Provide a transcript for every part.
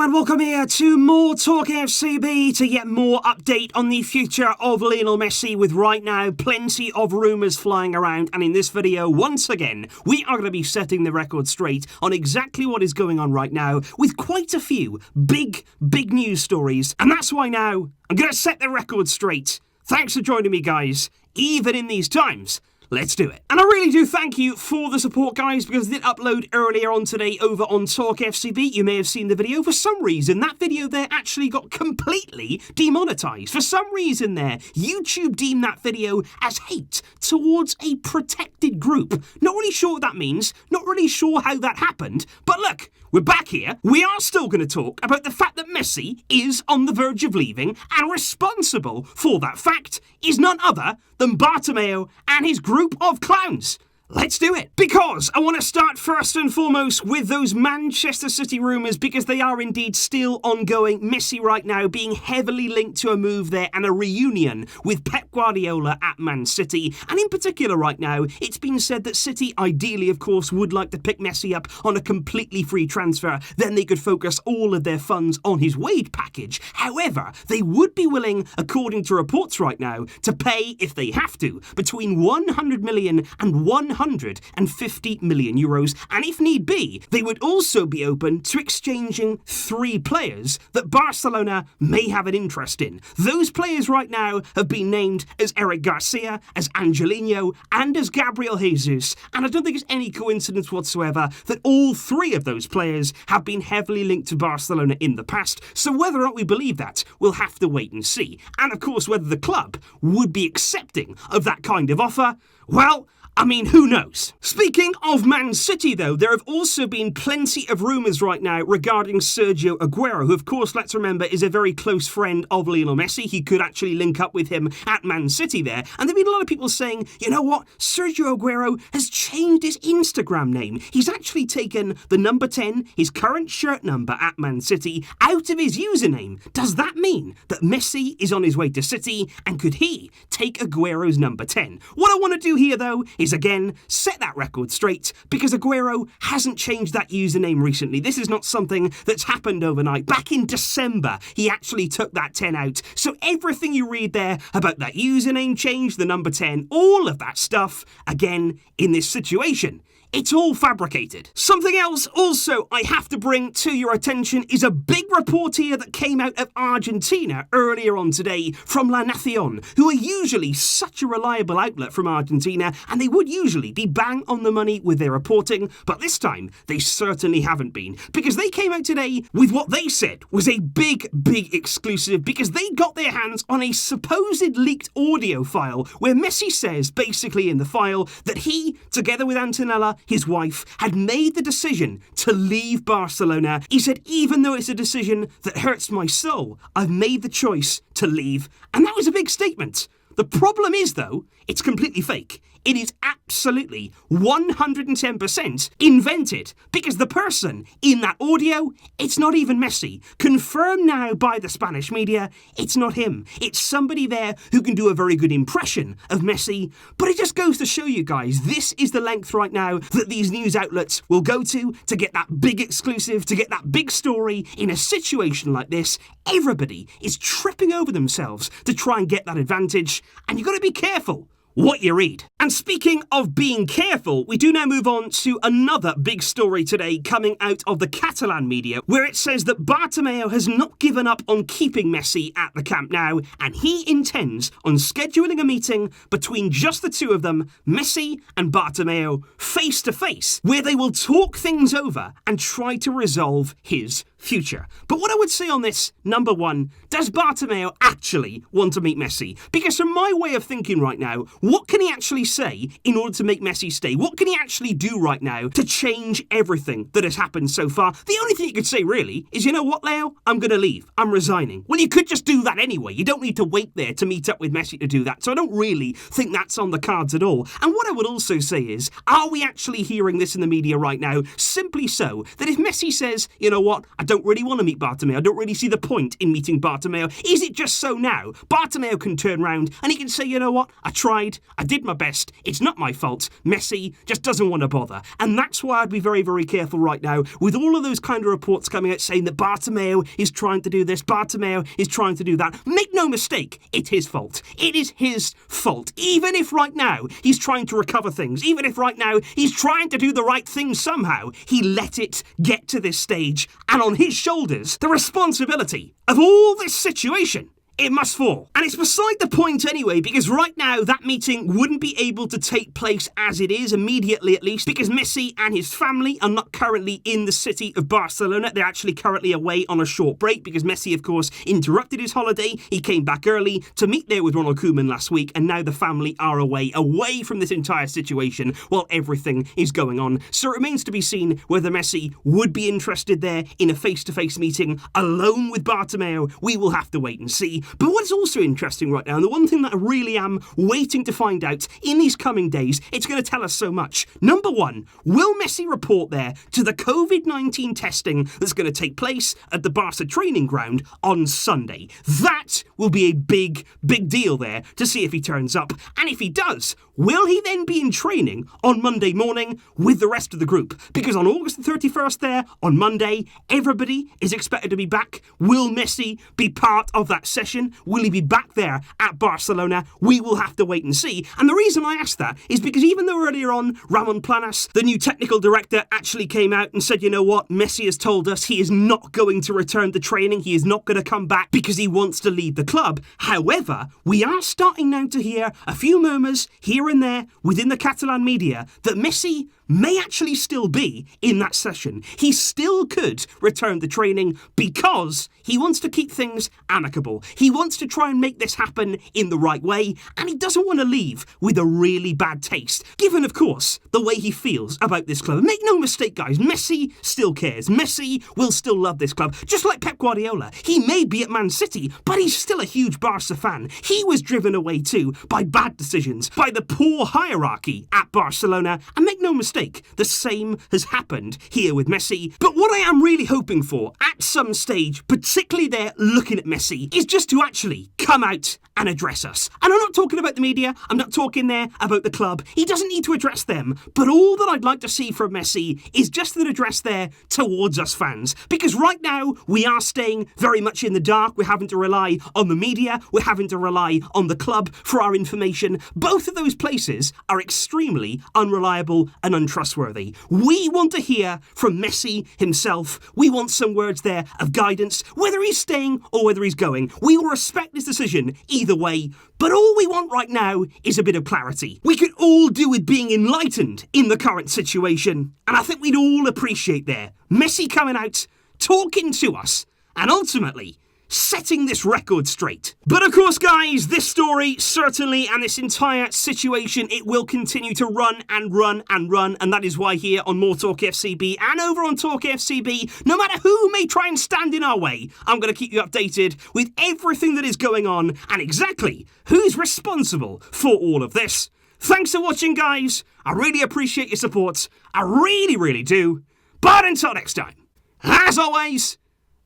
Hello and welcome here to more Talk FCB to get more update on the future of Lionel Messi, with right now plenty of rumours flying around, and in this video once again we are going to be setting the record straight on exactly what is going on right now with quite a few big news stories, and that's why now I'm going to set the record straight. Thanks for joining me, guys, even in these times. Let's do it. And I really do thank you for the support, guys, because I did upload earlier on today over on Talk FCB. You may have seen the video. For some reason, that video there actually got completely demonetized. For some reason there, YouTube deemed that video as hate towards a protected group. Not really sure what that means. Not really sure how that happened. But look, we're back here. We are still going to talk about the fact that Messi is on the verge of leaving, and responsible for that fact is none other than Bartomeu and his group of clowns. Let's do it. Because I want to start first and foremost with those Manchester City rumours, because they are indeed still ongoing. Messi right now being heavily linked to a move there and a reunion with Pep Guardiola at Man City. And in particular right now, it's been said that City ideally, of course, would like to pick Messi up on a completely free transfer. Then they could focus all of their funds on his wage package. However, they would be willing, according to reports right now, to pay, if they have to, between 100 million and 150 million euros, and if need be, they would also be open to exchanging 3 players that Barcelona may have an interest in. Those players right now have been named as Eric Garcia, as Angelino, and as Gabriel Jesus, and I don't think it's any coincidence whatsoever that all 3 of those players have been heavily linked to Barcelona in the past, so whether or not we believe that, we'll have to wait and see. And of course, whether the club would be accepting of that kind of offer, well, I mean, who knows? Speaking of Man City, though, there have also been plenty of rumours right now regarding Sergio Aguero, who, of course, let's remember, is a very close friend of Lionel Messi. He could actually link up with him at Man City there. And there have been a lot of people saying, you know what? Sergio Aguero has changed his Instagram name. He's actually taken the number 10, his current shirt number at Man City, out of his username. Does that mean that Messi is on his way to City? And could he take Aguero's number 10? What I want to do here, though, is again set that record straight, because Aguero hasn't changed that username recently. This is not something that's happened overnight. Back in December, he actually took that 10 out. So everything you read there about that username change, the number 10, all of that stuff, again, in this situation, it's all fabricated. Something else also I have to bring to your attention is a big report here that came out of Argentina earlier on today from La Nacion, who are usually such a reliable outlet from Argentina, and they would usually be bang on the money with their reporting, but this time they certainly haven't been, because they came out today with what they said was a big exclusive, because they got their hands on a supposed leaked audio file where Messi says basically in the file that he, together with Antonella, his wife, had made the decision to leave Barcelona. He said, even though it's a decision that hurts my soul, I've made the choice to leave. And that was a big statement. The problem is, though, it's completely fake. It is absolutely 110% invented, because the person in that audio, it's not even Messi. Confirmed now by the Spanish media, it's not him. It's somebody there who can do a very good impression of Messi, but it just goes to show you guys, this is the length right now that these news outlets will go to get that big exclusive, to get that big story. In a situation like this, everybody is tripping over themselves to try and get that advantage, and you've got to be careful what you read. And speaking of being careful, we do now move on to another big story today coming out of the Catalan media, where it says that Bartomeu has not given up on keeping Messi at the Camp Nou, and he intends on scheduling a meeting between just the two of them, Messi and Bartomeu, face to face, where they will talk things over and try to resolve his future. But what I would say on this, number one, does Bartomeu actually want to meet Messi? Because from my way of thinking right now, what can he actually say in order to make Messi stay? What can he actually do right now to change everything that has happened so far? The only thing you could say really is, you know what, Leo? I'm going to leave. I'm resigning. Well, you could just do that anyway. You don't need to wait there to meet up with Messi to do that. So I don't really think that's on the cards at all. And what I would also say is, are we actually hearing this in the media right now simply so that if Messi says, you know what, I don't really want to meet Bartomeu. I don't really see the point in meeting Bartomeu. Is it just so now Bartomeu can turn round and he can say, you know what, I tried, I did my best, it's not my fault, Messi just doesn't want to bother. And that's why I'd be very, very careful right now with all of those kind of reports coming out saying that Bartomeu is trying to do this, Bartomeu is trying to do that. Make no mistake, it's his fault. It is his fault. Even if right now he's trying to recover things, even if right now he's trying to do the right thing somehow, he let it get to this stage, and on his shoulders, the responsibility of all this situation, it must fall. And it's beside the point anyway, because right now that meeting wouldn't be able to take place as it is, immediately at least, because Messi and his family are not currently in the city of Barcelona. They're actually currently away on a short break because Messi, of course, interrupted his holiday. He came back early to meet there with Ronald Koeman last week, and now the family are away from this entire situation while everything is going on. So it remains to be seen whether Messi would be interested there in a face-to-face meeting alone with Bartomeu. We will have to wait and see. But what's also interesting right now, and the one thing that I really am waiting to find out in these coming days, it's going to tell us so much. Number one, will Messi report there to the COVID-19 testing that's going to take place at the Barca training ground on Sunday? That will be a big, big deal there to see if he turns up. And if he does, will he then be in training on Monday morning with the rest of the group? Because on August the 31st there, on Monday, everybody is expected to be back. Will Messi be part of that session? Will he be back there at Barcelona? We will have to wait and see. And the reason I ask that is because even though earlier on, Ramon Planas, the new technical director, actually came out and said, you know what, Messi has told us he is not going to return to training. He is not going to come back because he wants to leave the club. However, we are starting now to hear a few murmurs here and there within the Catalan media that Messi may actually still be in that session. He still could return to training because he wants to keep things amicable. He wants to try and make this happen in the right way, and he doesn't want to leave with a really bad taste, given, of course, the way he feels about this club. Make no mistake, guys, Messi still cares. Messi will still love this club, just like Pep Guardiola. He may be at Man City, but he's still a huge Barca fan. He was driven away too by bad decisions, by the poor hierarchy at Barcelona, and make no mistake, the same has happened here with Messi. But what I am really hoping for at some stage, particularly there looking at Messi, is just to actually come out and address us. And I'm not talking about the media, I'm not talking there about the club. He doesn't need to address them. But all that I'd like to see from Messi is just an address there towards us fans. Because right now, we are staying very much in the dark. We're having to rely on the media. We're having to rely on the club for our information. Both of those places are extremely unreliable and untrustworthy. We want to hear from Messi himself. We want some words there of guidance, whether he's staying or whether he's going. We will respect his decision either way, but all we want right now is a bit of clarity. We could all do with being enlightened in the current situation, and I think we'd all appreciate there Messi coming out, talking to us, and ultimately setting this record straight. But of course, guys, this story certainly, and this entire situation, it will continue to run and run and run, and that is why here on More Talk FCB and over on Talk FCB, no matter who may try and stand in our way, I'm going to keep you updated with everything that is going on and exactly who's responsible for all of this. Thanks for watching, guys. I really appreciate your support. I really, really do. But until next time, as always,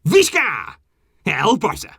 Visca! El Barça.